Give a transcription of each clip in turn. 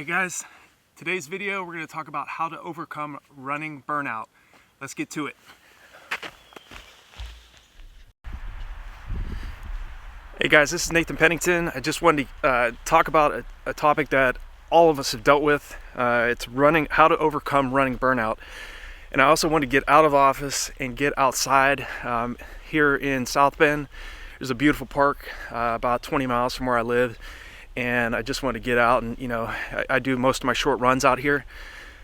Hey guys, today's video we're going to talk about how to overcome running burnout. Let's get to it. Hey guys, this is Nathan Pennington. I just wanted to talk about a topic that all of us have dealt with. It's how to overcome running burnout. And I also want to get out of office and get outside. Here in South Bend, there's a beautiful park about 20 miles from where I live. And I just want to get out and, I do most of my short runs out here.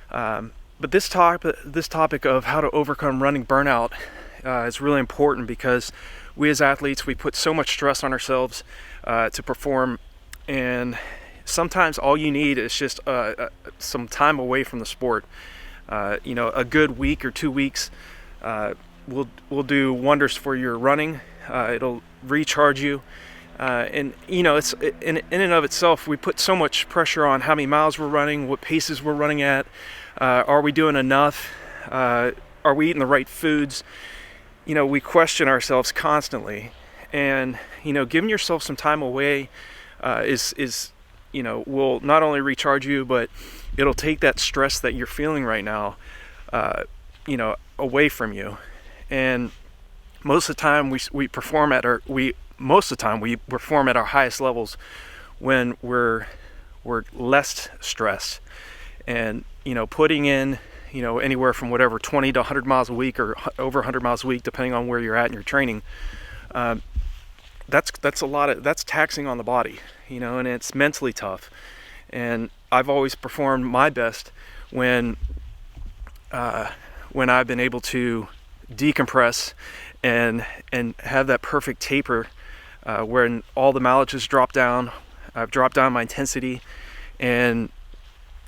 But this topic of how to overcome running burnout is really important because we as athletes, we put so much stress on ourselves to perform. And sometimes all you need is just some time away from the sport. A good week or 2 weeks will do wonders for your running. It'll recharge you. It's in and of itself, we put so much pressure on how many miles we're running, what paces we're running at, are we doing enough, are we eating the right foods. We question ourselves constantly, and giving yourself some time away will not only recharge you, but it'll take that stress that you're feeling right now away from you. And most of the time we perform at our highest levels when we're less stressed, and putting in anywhere from 20 to 100 miles a week or over 100 miles a week, depending on where you're at in your training. That's taxing on the body, and it's mentally tough. And I've always performed my best when I've been able to decompress and have that perfect taper, when all the mileage has dropped down. I've dropped down my intensity, and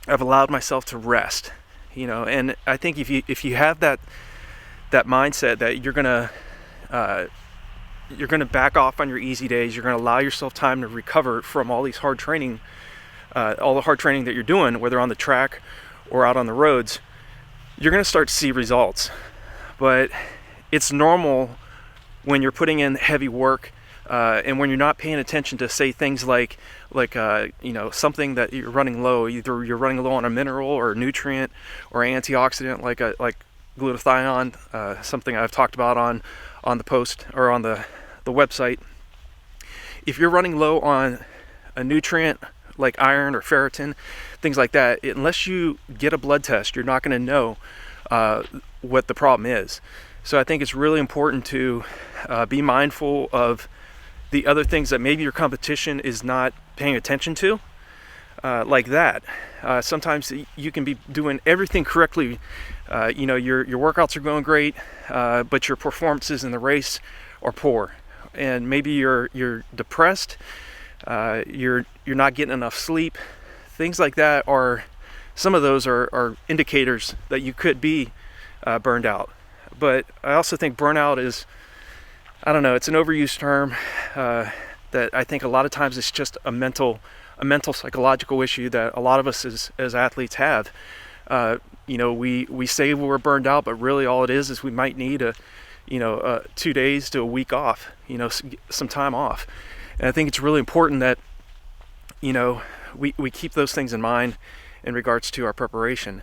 I've allowed myself to rest. And I think if you have that mindset that you're gonna back off on your easy days, you're gonna allow yourself time to recover from all these hard training, all the hard training that you're doing, whether on the track or out on the roads, you're gonna start to see results. But it's normal when you're putting in heavy work, and when you're not paying attention to, say, things like something that you're running low. Either you're running low on a mineral or a nutrient or antioxidant, like glutathione, something I've talked about on the post or on the website. If you're running low on a nutrient like iron or ferritin, things like that, unless you get a blood test, you're not going to know what the problem is. So I think it's really important to be mindful of the other things that maybe your competition is not paying attention to, like that. Sometimes you can be doing everything correctly. Your workouts are going great, but your performances in the race are poor. And maybe you're depressed, you're not getting enough sleep. Things like that some of those are indicators that you could be burned out. But I also think burnout is, it's an overused term that I think a lot of times it's just a mental psychological issue that a lot of us as athletes have. We say we're burned out, but really all it is we might need 2 days to a week off, some time off. And I think it's really important that we keep those things in mind in regards to our preparation.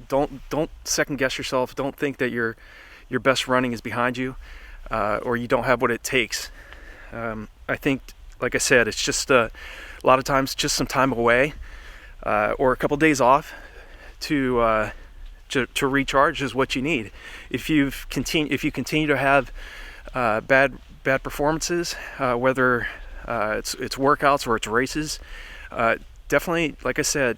Don't second guess yourself. Don't think that your best running is behind you, or you don't have what it takes. I think, like I said, it's just a lot of times just some time away, or a couple days off to recharge is what you need. If you continue to have bad performances, whether it's workouts or it's races, definitely, like I said,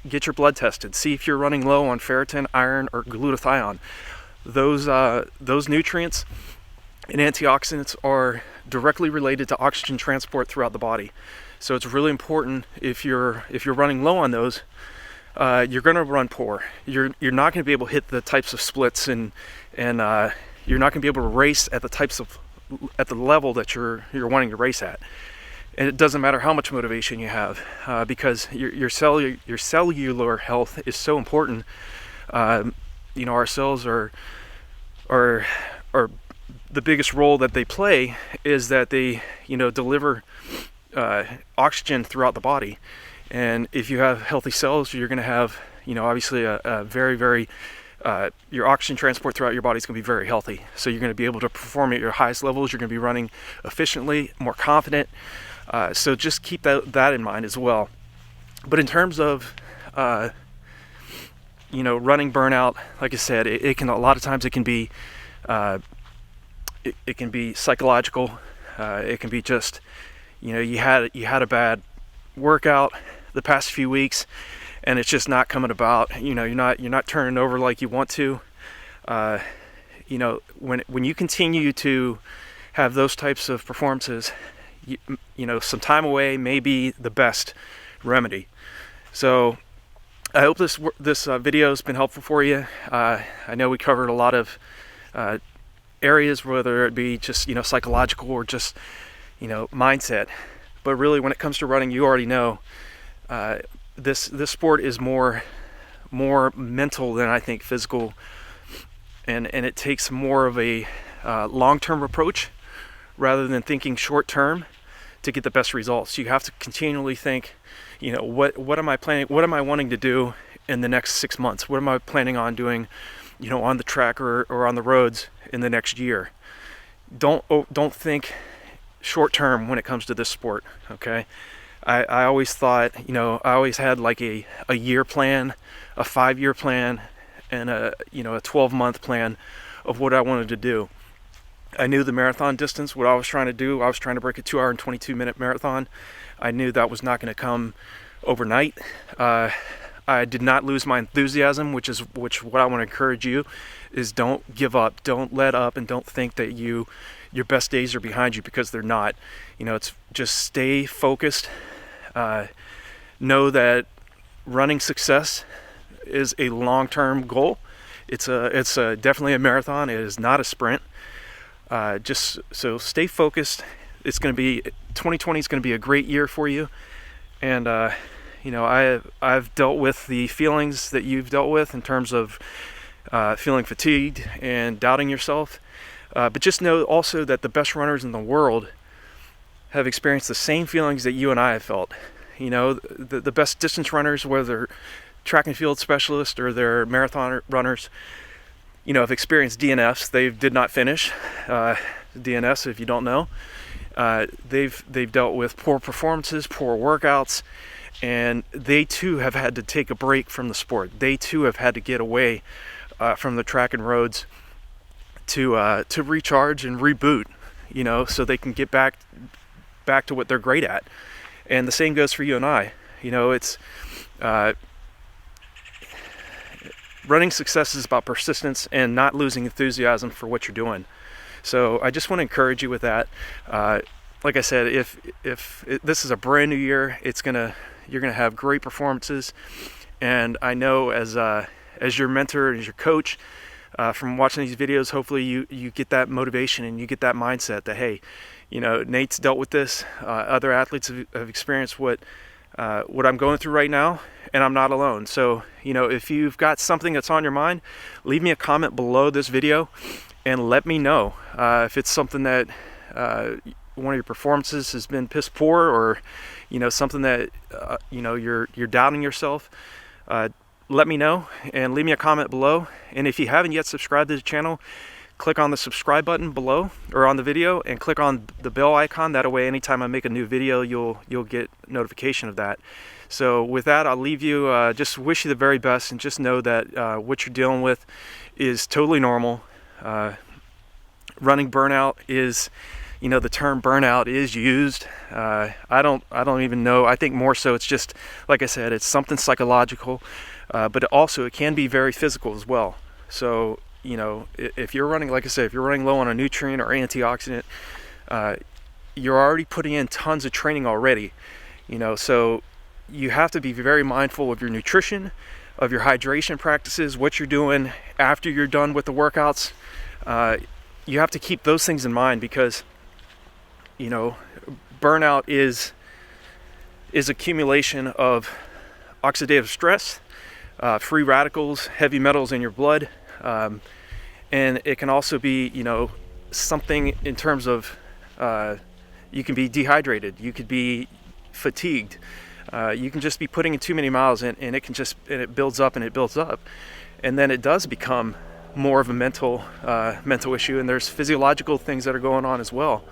get your blood tested. See if you're running low on ferritin, iron, or glutathione. Those nutrients and antioxidants are directly related to oxygen transport throughout the body. So it's really important, if you're running low on those, you're going to run poor. You're not going to be able to hit the types of splits, and you're not going to be able to race at the level that you're wanting to race at. And it doesn't matter how much motivation you have, because your cellular health is so important. Our cells are the biggest role that they play is that they deliver oxygen throughout the body. And if you have healthy cells, you're going to have, obviously a very, very, your oxygen transport throughout your body is going to be very healthy. So you're going to be able to perform at your highest levels. You're going to be running efficiently, more confident. So just keep that in mind as well. But in terms of, running burnout, like I said, it can, a lot of times it can be, it can be psychological. It can be just, you had a bad workout the past few weeks, and it's just not coming about. You're not turning over like you want to. When you continue to have those types of performances, some time away may be the best remedy. So I hope this video has been helpful for you. I know we covered a lot of areas, whether it be just psychological or just mindset. But really, when it comes to running, you already know this sport is more mental than I think physical, and it takes more of a long-term approach rather than thinking short-term to get the best results. You have to continually think, what am I planning? What am I wanting to do in the next 6 months? What am I planning on doing, on the track or on the roads in the next year? Don't think short-term when it comes to this sport. Okay, I always thought, I always had like a year plan, a 5-year plan, and a 12-month plan of what I wanted to do. I knew the marathon distance, what I was trying to do. I was trying to break a 2 hour and 22-minute marathon. I knew that was not going to come overnight. I did not lose my enthusiasm, which what I want to encourage you is don't give up, don't let up, and don't think that your best days are behind you, because they're not. It's just stay focused. Know that running success is a long-term goal. It's definitely a marathon. It is not a sprint. Just so stay focused. 2020 is going to be a great year for you. And I've dealt with the feelings that you've dealt with in terms of feeling fatigued and doubting yourself. But just know also that the best runners in the world have experienced the same feelings that you and I have felt. The best distance runners, whether they're track and field specialists or they're marathon runners, have experienced DNFs. They did not finish. DNFs, if you don't know, they've dealt with poor performances, poor workouts, and they too have had to take a break from the sport. They too have had to get away from the track and roads to recharge and reboot, so they can get back to what they're great at. And the same goes for you and I. It's running success is about persistence and not losing enthusiasm for what you're doing. So I just want to encourage you with that. Like I said, if this is a brand new year, you're gonna have great performances. And I know as your mentor, as your coach, from watching these videos, hopefully you get that motivation and you get that mindset that, hey, Nate's dealt with this. Other athletes have experienced what I'm going through right now, and I'm not alone. So, if you've got something that's on your mind, leave me a comment below this video and let me know. If it's something that one of your performances has been piss poor, or something that you're doubting yourself, let me know and leave me a comment below. And if you haven't yet subscribed to the channel, click on the subscribe button below or on the video and click on the bell icon. That way, anytime I make a new video, you'll get notification of that. So with that, I'll leave you. Just wish you the very best, and just know that what you're dealing with is totally normal. Running burnout is, the term burnout is used. I don't even know. I think more so it's just, like I said, it's something psychological, but it can be very physical as well. So, if you're running, like I said, if you're running low on a nutrient or antioxidant, you're already putting in tons of training already, so you have to be very mindful of your nutrition, of your hydration practices, what you're doing after you're done with the workouts. You have to keep those things in mind, because, burnout is accumulation of oxidative stress, free radicals, heavy metals in your blood. And it can also be, something in terms of, you can be dehydrated, you could be fatigued, You can just be putting in too many miles and it builds up and it builds up, and then it does become more of a mental issue, and there's physiological things that are going on as well.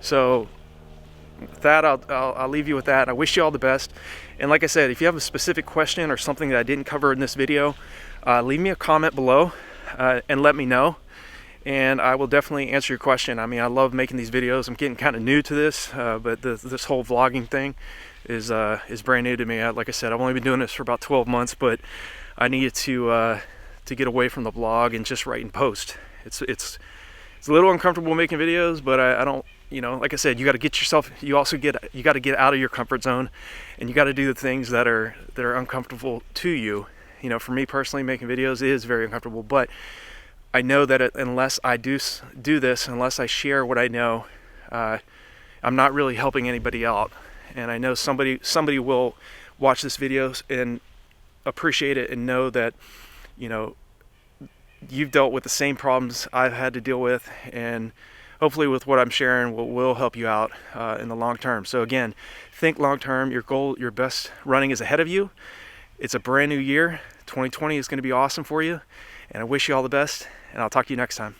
So with that, I'll leave you with that. I wish you all the best, and like I said, if you have a specific question or something that I didn't cover in this video, leave me a comment below and let me know, and I will definitely answer your question. I mean, I love making these videos. I'm getting kind of new to this, but this whole vlogging thing is brand new to me. Like I said, I've only been doing this for about 12 months, but I needed to get away from the vlog and just write and post. It's a little uncomfortable making videos, but I don't, like I said, you got to get yourself, you got to get out of your comfort zone, and you got to do the things that are uncomfortable to you. For me personally, making videos is very uncomfortable, but I know that unless I do this, unless I share what I know, I'm not really helping anybody out. And I know somebody will watch this video and appreciate it and know that, you've dealt with the same problems I've had to deal with, and hopefully with what I'm sharing will help you out in the long term. So again, think long term. Your goal, your best running is ahead of you. It's a brand new year. 2020 is going to be awesome for you, and I wish you all the best, and I'll talk to you next time.